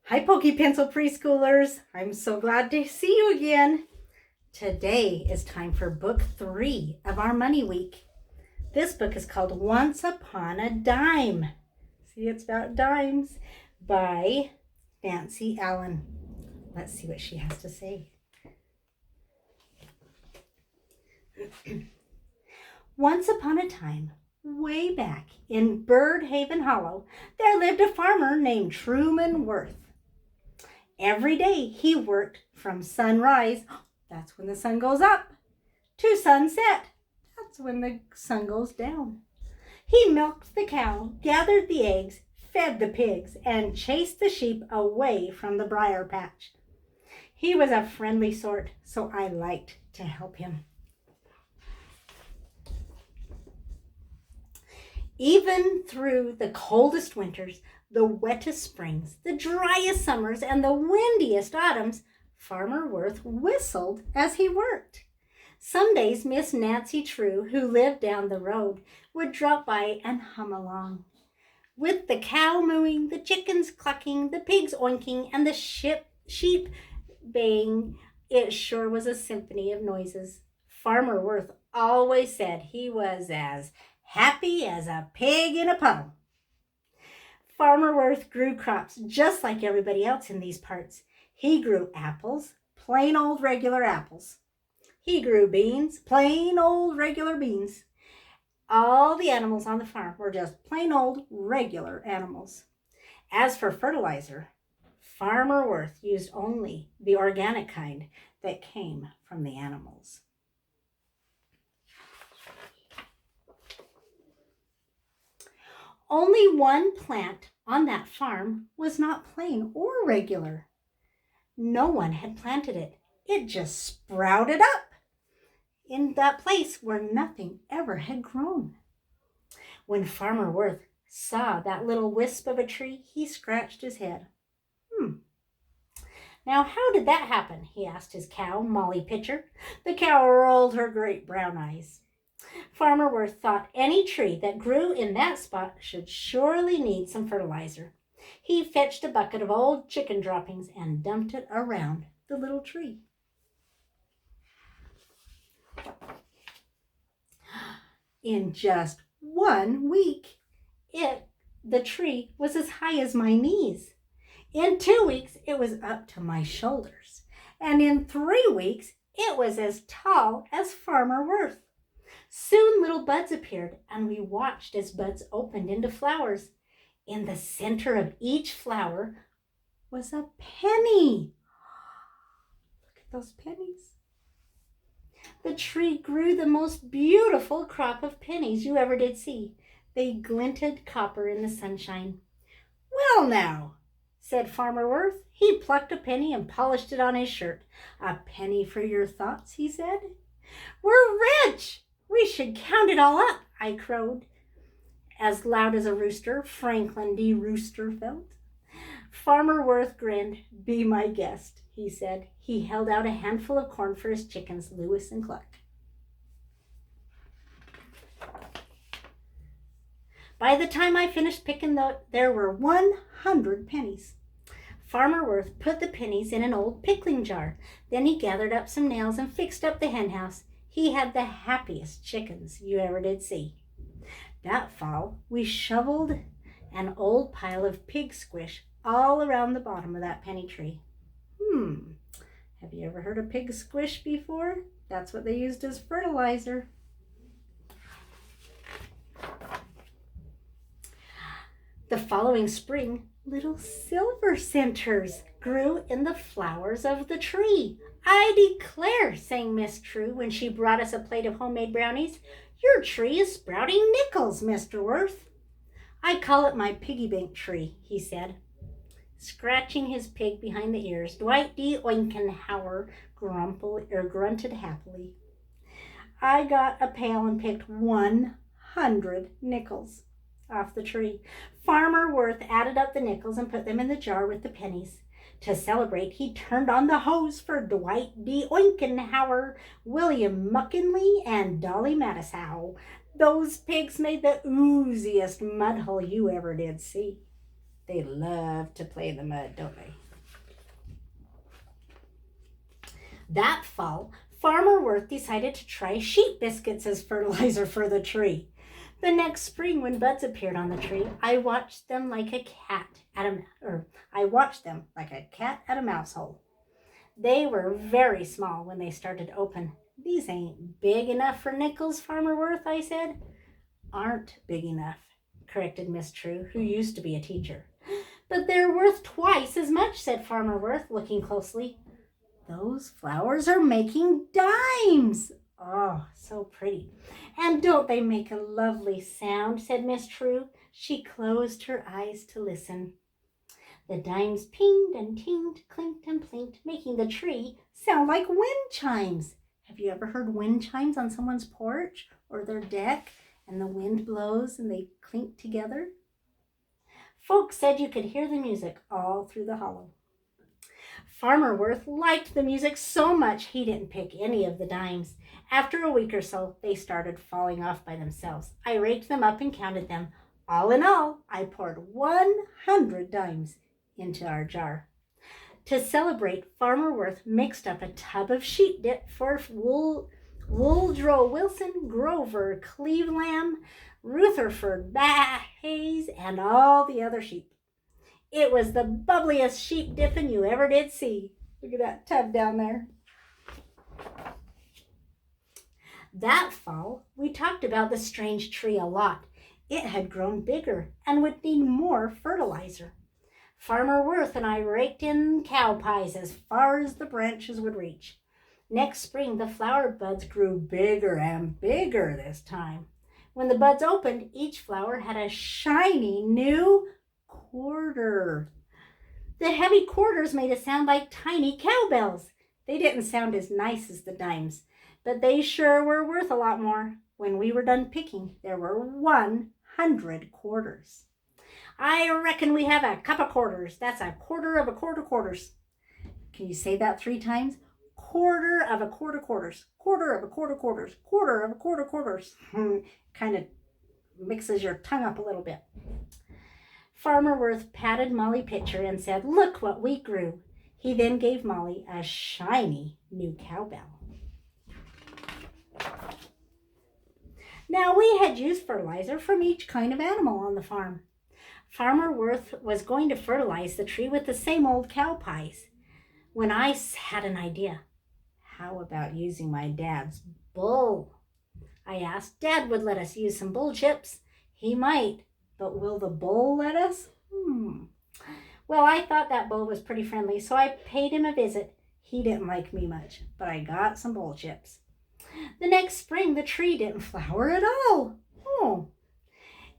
Hi, Pokey Pencil preschoolers. I'm so glad to see you again. Today is time for book 3 of our Money Week. This book is called Once Upon a Dime. See, it's about dimes by Nancy Allen. Let's see what she has to say. Once upon a time, way back in Birdhaven Hollow, there lived a farmer named Truman Worth. Every day he worked from sunrise, that's when the sun goes up, to sunset, that's when the sun goes down. He milked the cow, gathered the eggs, fed the pigs, and chased the sheep away from the briar patch. He was a friendly sort, so I liked to help him. Even through the coldest winters, the wettest springs, the driest summers, and the windiest autumns, Farmer Worth whistled as he worked. Some days Miss Nancy True, who lived down the road, would drop by and hum along. With the cow mooing, the chickens clucking, the pigs oinking, and the sheep baying, it sure was a symphony of noises. Farmer Worth always said he was as happy as a pig in a puddle. Farmer Worth grew crops just like everybody else in these parts. He grew apples, plain old regular apples. He grew beans, plain old regular beans. All the animals on the farm were just plain old regular animals. As for fertilizer, Farmer Worth used only the organic kind that came from the animals. Only one plant on that farm was not plain or regular. No one had planted it. It just sprouted up in that place where nothing ever had grown. When Farmer Worth saw that little wisp of a tree, he scratched his head. Now, how did that happen? He asked his cow, Molly Pitcher. The cow rolled her great brown eyes. Farmer Worth thought any tree that grew in that spot should surely need some fertilizer. He fetched a bucket of old chicken droppings and dumped it around the little tree. In just 1 week, the tree was as high as my knees. In 2 weeks, it was up to my shoulders. And in 3 weeks, it was as tall as Farmer Worth. Soon little buds appeared, and we watched as buds opened into flowers. In the center of each flower was a penny. Look at those pennies. The tree grew the most beautiful crop of pennies you ever did see. They glinted copper in the sunshine. Well now, said Farmer Worth. He plucked a penny and polished it on his shirt. A penny for your thoughts, he said. We're rich! We should count it all up, I crowed, as loud as a rooster, Franklin D. Roosterfelt. Farmer Worth grinned. Be my guest, he said. He held out a handful of corn for his chickens, Lewis and Cluck. By the time I finished picking, there were 100 pennies. Farmer Worth put the pennies in an old pickling jar. Then he gathered up some nails and fixed up the hen house. He had the happiest chickens you ever did see. That fall, we shoveled an old pile of pig squish all around the bottom of that penny tree. Have you ever heard of pig squish before? That's what they used as fertilizer. The following spring, little silver centers grew in the flowers of the tree. I declare, sang Miss True when she brought us a plate of homemade brownies, your tree is sprouting nickels, Mr. Worth. I call it my piggy bank tree, he said. Scratching his pig behind the ears, Dwight D. Oinkenhauer grunted happily. I got a pail and picked 100 nickels off the tree. Farmer Worth added up the nickels and put them in the jar with the pennies. To celebrate, he turned on the hose for Dwight D. Oinkenhauer, William Muckinley, and Dolly Matisow. Those pigs made the ooziest mud hole you ever did see. They love to play in the mud, don't they? That fall, Farmer Worth decided to try sheep biscuits as fertilizer for the tree. The next spring, when buds appeared on the tree, I watched them like a cat at a mouse hole. They were very small when they started to open. These ain't big enough for nickels, Farmer Worth, I said. Aren't big enough, corrected Miss True, who used to be a teacher. But they're worth twice as much, said Farmer Worth, looking closely. Those flowers are making dimes. Oh, so pretty. And don't they make a lovely sound, said Miss True. She closed her eyes to listen. The dimes pinged and tinged, clinked and plinked, making the tree sound like wind chimes. Have you ever heard wind chimes on someone's porch or their deck, and the wind blows and they clink together? Folks said you could hear the music all through the hollow. Farmer Worth liked the music so much he didn't pick any of the dimes. After a week or so, they started falling off by themselves. I raked them up and counted them. All in all, I poured 100 dimes into our jar. To celebrate, Farmer Worth mixed up a tub of sheep dip for Woodrow Wilson, Grover, Cleveland, Rutherford, Hayes, and all the other sheep. It was the bubbliest sheep dipping you ever did see. Look at that tub down there. That fall, we talked about the strange tree a lot. It had grown bigger and would need more fertilizer. Farmer Worth and I raked in cow pies as far as the branches would reach. Next spring, the flower buds grew bigger and bigger this time. When the buds opened, each flower had a shiny new quarter. The heavy quarters made it sound like tiny cowbells. They didn't sound as nice as the dimes, but they sure were worth a lot more. When we were done picking, there were 100 quarters. I reckon we have a cup of quarters. That's a quarter of a quarter quarters. Can you say that 3 times? Quarter of a quarter quarters. Quarter of a quarter quarters. Quarter of a quarter quarters. Kind of mixes your tongue up a little bit. Farmer Worth patted Molly Pitcher and said, "Look what we grew." He then gave Molly a shiny new cowbell. Now we had used fertilizer from each kind of animal on the farm. Farmer Worth was going to fertilize the tree with the same old cow pies when I had an idea. How about using my dad's bull? I asked. Dad would let us use some bull chips. He might, but will the bull let us? Well, I thought that bull was pretty friendly, so I paid him a visit. He didn't like me much, but I got some bull chips. The next spring, the tree didn't flower at all.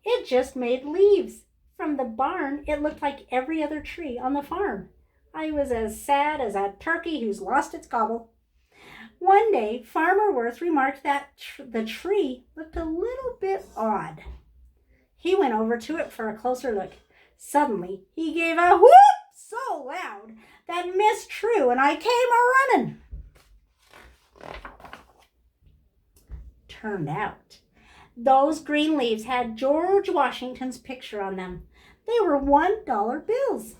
It just made leaves. From the barn, it looked like every other tree on the farm. I was as sad as a turkey who's lost its gobble. One day, Farmer Worth remarked that the tree looked a little bit odd. He went over to it for a closer look. Suddenly, he gave a whoop so loud that Miss True and I came a-running. Turned out, those green leaves had George Washington's picture on them. They were $1 bills.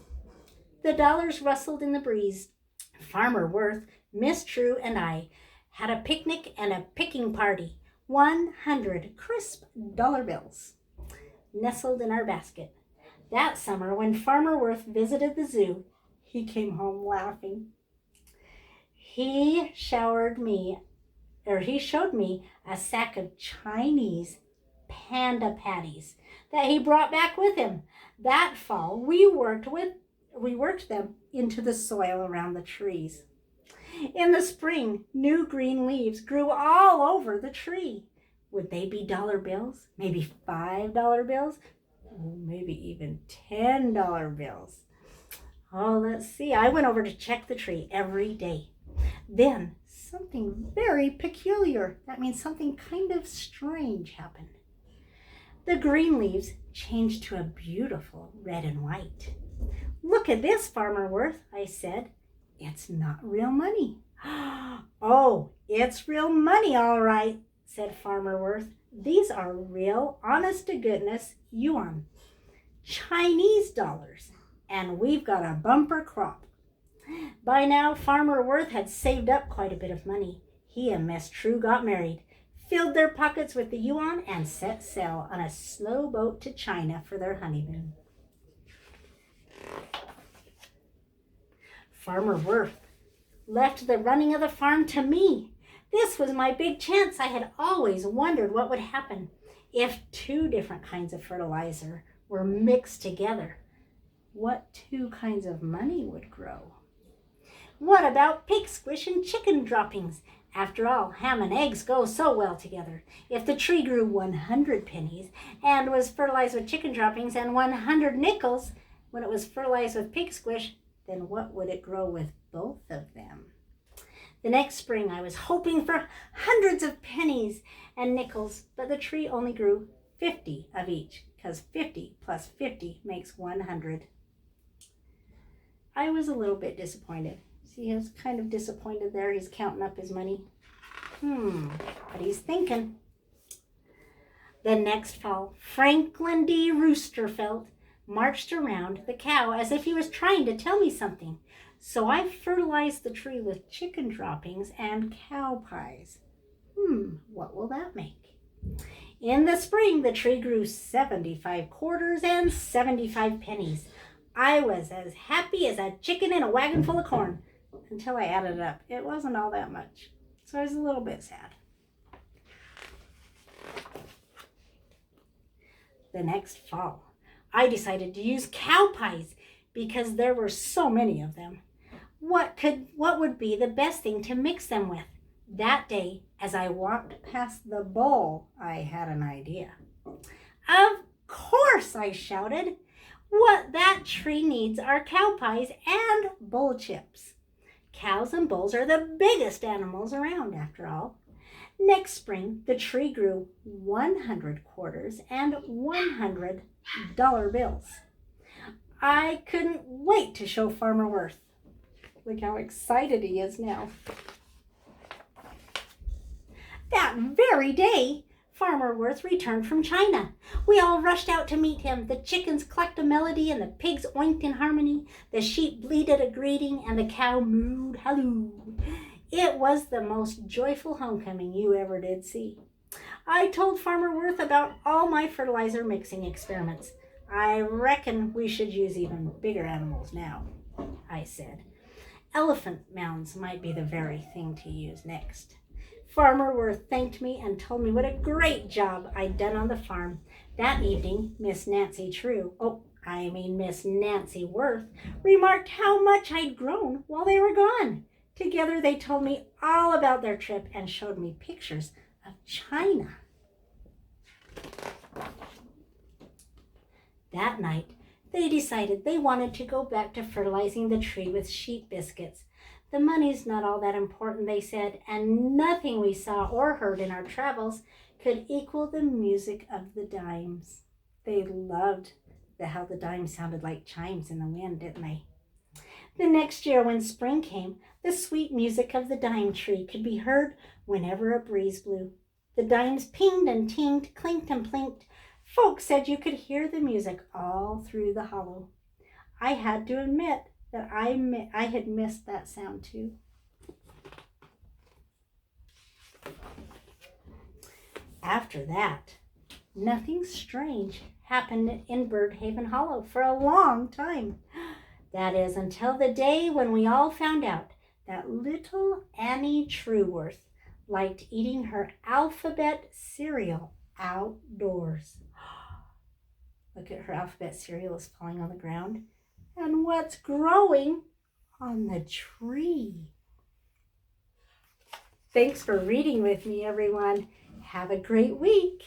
The dollars rustled in the breeze. Farmer Worth, Miss True, and I had a picnic and a picking party. 100 crisp dollar bills nestled in our basket. That summer, when Farmer Worth visited the zoo, he came home laughing. He showed me a sack of Chinese panda patties that he brought back with him. That fall, we worked them into the soil around the trees. In the spring, new green leaves grew all over the tree. Would they be dollar bills? Maybe $5 bills? Maybe even $10 bills. Let's see. I went over to check the tree every day. Then something very peculiar, that means something kind of strange, happened. The green leaves changed to a beautiful red and white. "Look at this, Farmer Worth," I said. "It's not real money." "Oh, it's real money, all right," said Farmer Worth. "These are real, honest-to-goodness yuan. Chinese dollars, and we've got a bumper crop. By now, Farmer Worth had saved up quite a bit of money. He and Miss True got married, filled their pockets with the yuan, and set sail on a slow boat to China for their honeymoon. Farmer Worth left the running of the farm to me. This was my big chance. I had always wondered what would happen if two different kinds of fertilizer were mixed together. What two kinds of money would grow? What about pig squish and chicken droppings? After all, ham and eggs go so well together. If the tree grew 100 pennies and was fertilized with chicken droppings and 100 nickels when it was fertilized with pig squish, then what would it grow with both of them? The next spring, I was hoping for hundreds of pennies and nickels, but the tree only grew 50 of each, because 50 plus 50 makes 100. I was a little bit disappointed. See, he's kind of disappointed there. He's counting up his money. But he's thinking. The next fall, Franklin D. Roosterfelt marched around the cow as if he was trying to tell me something. So I fertilized the tree with chicken droppings and cow pies. What will that make? In the spring, the tree grew 75 quarters and 75 pennies. I was as happy as a chicken in a wagon full of corn until I added it up. It wasn't all that much, so I was a little bit sad. The next fall, I decided to use cow pies because there were so many of them. What would be the best thing to mix them with? That day, as I walked past the bowl, I had an idea. Of course, I shouted. What that tree needs are cow pies and bull chips. Cows and bulls are the biggest animals around, after all. Next spring, the tree grew 100 quarters and $100 bills. I couldn't wait to show Farmer Worth. Look how excited he is now. That very day, Farmer Worth returned from China. We all rushed out to meet him. The chickens clucked a melody and the pigs oinked in harmony. The sheep bleated a greeting and the cow mooed halloo. It was the most joyful homecoming you ever did see. I told Farmer Worth about all my fertilizer mixing experiments. I reckon we should use even bigger animals now, I said. Elephant mounds might be the very thing to use next. Farmer Worth thanked me and told me what a great job I'd done on the farm. That evening, Miss Nancy Worth remarked how much I'd grown while they were gone. Together they told me all about their trip and showed me pictures of China. That night, they decided they wanted to go back to fertilizing the tree with sheep biscuits. The money's not all that important, they said, and nothing we saw or heard in our travels could equal the music of the dimes. They loved how the dimes sounded like chimes in the wind, didn't they? The next year, when spring came, the sweet music of the dime tree could be heard whenever a breeze blew. The dimes pinged and tinged, clinked and plinked. Folks said you could hear the music all through the hollow. I had to admit that I had missed that sound too. After that, nothing strange happened in Birdhaven Hollow for a long time. That is, until the day when we all found out that little Annie Trueworth liked eating her alphabet cereal outdoors. Look at her alphabet cereal is falling on the ground. And what's growing on the tree? Thanks for reading with me, everyone. Have a great week.